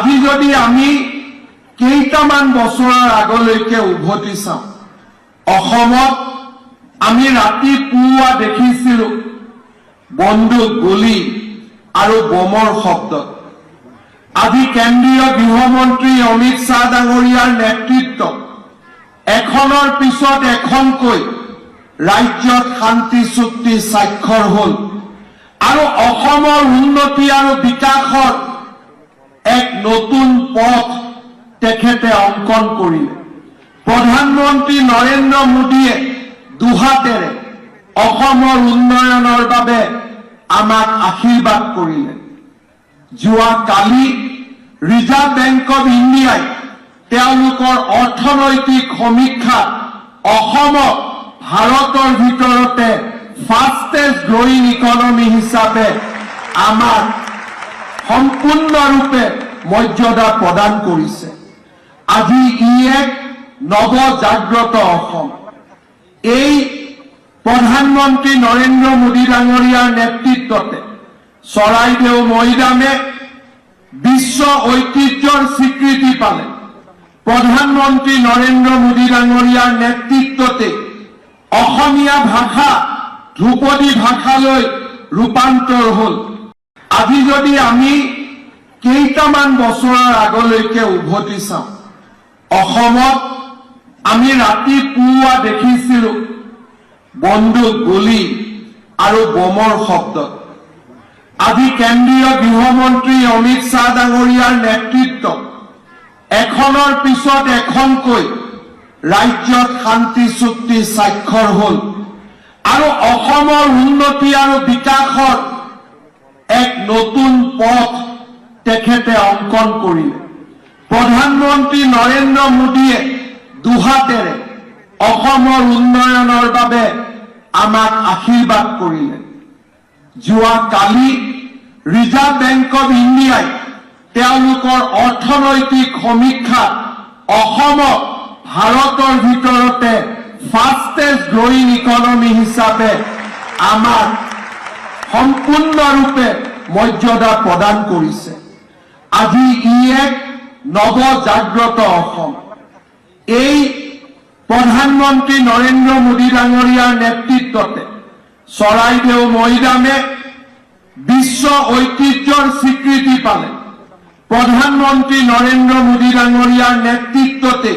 আজি যদি আমি কেইটামান বছৰৰ আগলৈকে উভতি চাওঁ, অসমত আমি ৰাতিপুৱা দেখিছিলো বন্দুক, গুলী আৰু বোমৰ শব্দ। আজি কেন্দ্ৰীয় গৃহমন্ত্ৰী অমিত শ্বাহ ডাঙৰীয়াৰ নেতৃত্বত এখনৰ পিছত এখনকৈ ৰাজ্যত শান্তি চুক্তি স্বাক্ষৰ হ'ল আৰু অসমৰ উন্নতি আৰু বিকাশৰ এক নতুন পথ তেখেতে অংকন কৰিলে। প্ৰধানমন্ত্ৰী নৰেন্দ্ৰ মোদীয়ে দুহাতেৰে অসমৰ উন্নয়নৰ বাবে আমাক আশীৰ্বাদ কৰিলে। যোৱা কালি ৰিজাৰ্ভ বেংক অৱ ইণ্ডিয়াই তেওঁলোকৰ অৰ্থনৈতিক সমীক্ষাত অসমক ভাৰতৰ ভিতৰতে ফাষ্টেষ্ট গ্ৰয়িং ইকনমি হিচাপে আমাক সম্পূৰ্ণৰূপে মৰ্যাদা প্ৰদান কৰিছে। আজি ই এক নৱজাগ্ৰত অসম। এই প্ৰধানমন্ত্ৰী নৰেন্দ্ৰ মোদী ডাঙৰীয়াৰ নেতৃত্বতে চৰাইদেউ মৈদামে বিশ্ব ঐতিহ্যৰ স্বীকৃতি পালে। প্ৰধানমন্ত্ৰী নৰেন্দ্ৰ মোদী ডাঙৰীয়াৰ নেতৃত্বতে অসমীয়া ভাষা ধ্ৰুপদী ভাষালৈ ৰূপান্তৰ হ'ল। আজি যদি আমি কেইটামান বছৰৰ আগলৈকে উভতি চাওঁ, অসমত আমি ৰাতিপুৱা দেখিছিলো বন্দুক, গুলী আৰু বোমৰ শব্দ। আজি কেন্দ্ৰীয় গৃহমন্ত্ৰী অমিত শ্বাহ ডাঙৰীয়াৰ নেতৃত্বত এখনৰ পিছত এখনকৈ ৰাজ্যত শান্তি চুক্তি স্বাক্ষৰ হ'ল আৰু অসমৰ উন্নতি আৰু বিকাশৰ এক নতুন পথ তেখেতে অংকন কৰিলে। প্ৰধানমন্ত্ৰী নৰেন্দ্ৰ মোদীয়ে দুহাতেৰে অসমৰ উন্নয়নৰ বাবে আমাক আশীৰ্বাদ কৰিলে। যোৱা কালি ৰিজাৰ্ভ বেংক অৱ ইণ্ডিয়াই তেওঁলোকৰ অৰ্থনৈতিক সমীক্ষাত অসমক ভাৰতৰ ভিতৰতে ফাষ্টেষ্ট গ্ৰয়িং ইকনমি হিচাপে আমাক সম্পূৰ্ণৰূপে মৰ্যাদা প্ৰদান কৰিছে। আজি ই এক নৱজাগ্ৰত অসম। এই প্ৰধানমন্ত্ৰী নৰেন্দ্ৰ মোদী ডাঙৰীয়াৰ নেতৃত্বতে চৰাইদেউ মৈদামে বিশ্ব ঐতিহ্যৰ স্বীকৃতি পালে। প্ৰধানমন্ত্ৰী নৰেন্দ্ৰ মোদী ডাঙৰীয়াৰ নেতৃত্বতে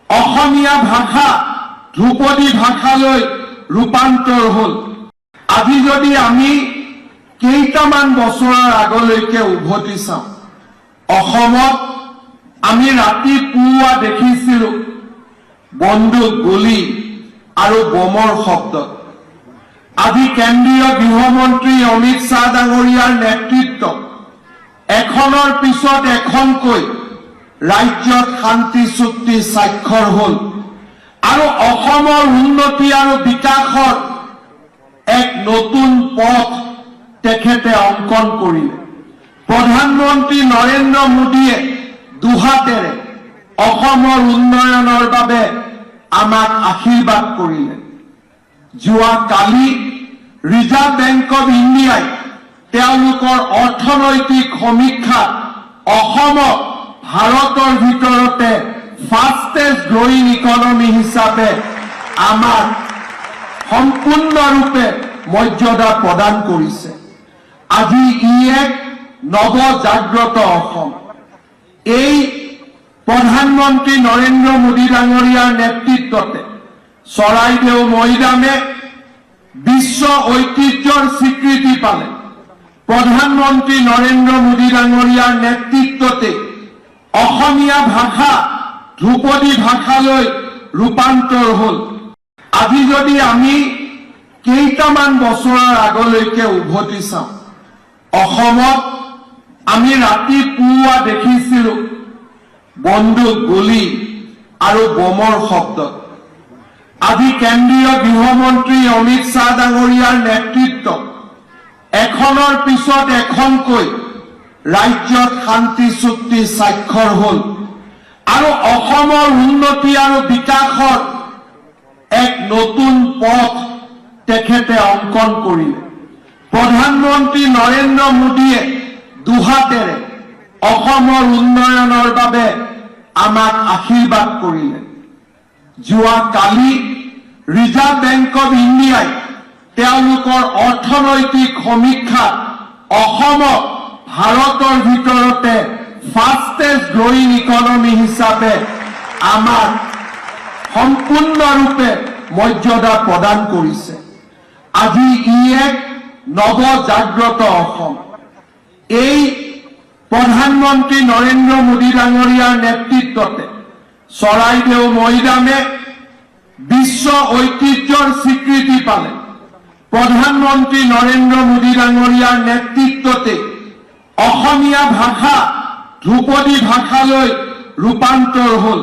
অসমীয়া ভাষা ধ্ৰুপদী ভাষালৈ ৰূপান্তৰ হ'ল। আজি যদি আমি কেইটামান বছৰৰ আগলৈকে উভতি চাওঁ, অসমত আমি ৰাতিপুৱা দেখিছিলো বন্দুক, গুলী আৰু বোমৰ শব্দ। আজি কেন্দ্ৰীয় গৃহমন্ত্ৰী অমিত শ্বাহ ডাঙৰীয়াৰ নেতৃত্বত এখনৰ পিছত এখনকৈ ৰাজ্যত শান্তি চুক্তি স্বাক্ষৰ হ'ল আৰু অসমৰ উন্নতি আৰু বিকাশৰ এক নতুন পথ তেখেতে অংকন কৰিলে। প্ৰধানমন্ত্ৰী নৰেন্দ্ৰ মোদীয়ে দুহাতেৰে অসমৰ উন্নয়নৰ বাবে আমাক আশীৰ্বাদ কৰিলে। যোৱা কালি ৰিজাৰ্ভ বেংক অৱ ইণ্ডিয়াই তেওঁলোকৰ অৰ্থনৈতিক সমীক্ষাত অসমক ভাৰতৰ ভিতৰতে ফাষ্টেষ্ট গ্ৰয়িং ইকনমি হিচাপে আমাক সম্পূৰ্ণৰূপে মৰ্যাদা প্ৰদান কৰিছে। আজি ই এক নৱজাগ্ৰত অসম। এই প্ৰধানমন্ত্ৰী নৰেন্দ্ৰ মোদী ডাঙৰীয়াৰ নেতৃত্বতে চৰাইদেউ মৈদামে বিশ্ব ঐতিহ্যৰ স্বীকৃতি পালে। প্ৰধানমন্ত্ৰী নৰেন্দ্ৰ মোদী ডাঙৰীয়াৰ নেতৃত্বতে অসমীয়া ভাষা ধ্ৰুপদী ভাষালৈ ৰূপান্তৰ হ'ল। আজি যদি আমি কেইটামান বছৰৰ আগলৈকে উভতি চাওঁ, অসমত আমি ৰাতিপুৱা দেখিছিলো বন্দুক, গুলী আৰু বোমৰ শব্দ। আজি কেন্দ্ৰীয় গৃহমন্ত্ৰী অমিত শ্বাহ ডাঙৰীয়াৰ নেতৃত্বত এখনৰ পিছত এখনকৈ ৰাজ্যত শান্তি চুক্তি স্বাক্ষৰ হ'ল আৰু অসমৰ উন্নতি আৰু বিকাশৰ এক নতুন পথ তেখেতে অংকন কৰিলে। প্ৰধানমন্ত্ৰী নৰেন্দ্ৰ মোদীয়ে দুহাতেৰে অসমৰ উন্নয়নৰ বাবে আমাক আশীৰ্বাদ কৰিলে। যোৱা কালি ৰিজাৰ্ভ বেংক অৱ ইণ্ডিয়াই তেওঁলোকৰ অৰ্থনৈতিক সমীক্ষাত অসমক ভাৰতৰ ভিতৰতে ফাষ্টেষ্ট গ্ৰয়িং ইকনমি হিচাপে আমাক সম্পূৰ্ণৰূপে মৰ্যাদা প্ৰদান কৰিছে। আজি ই এক নৱজাগ্ৰত অসম। এই প্ৰধানমন্ত্ৰী নৰেন্দ্ৰ মোদী ডাঙৰীয়াৰ নেতৃত্বতে চৰাইদেউ মৈদামে বিশ্ব ঐতিহ্যৰ স্বীকৃতি পালে। প্ৰধানমন্ত্ৰী নৰেন্দ্ৰ মোদী ডাঙৰীয়াৰ নেতৃত্বতে অসমীয়া ভাষা ধ্ৰুপদী ভাষালৈ ৰূপান্তৰ হ'ল।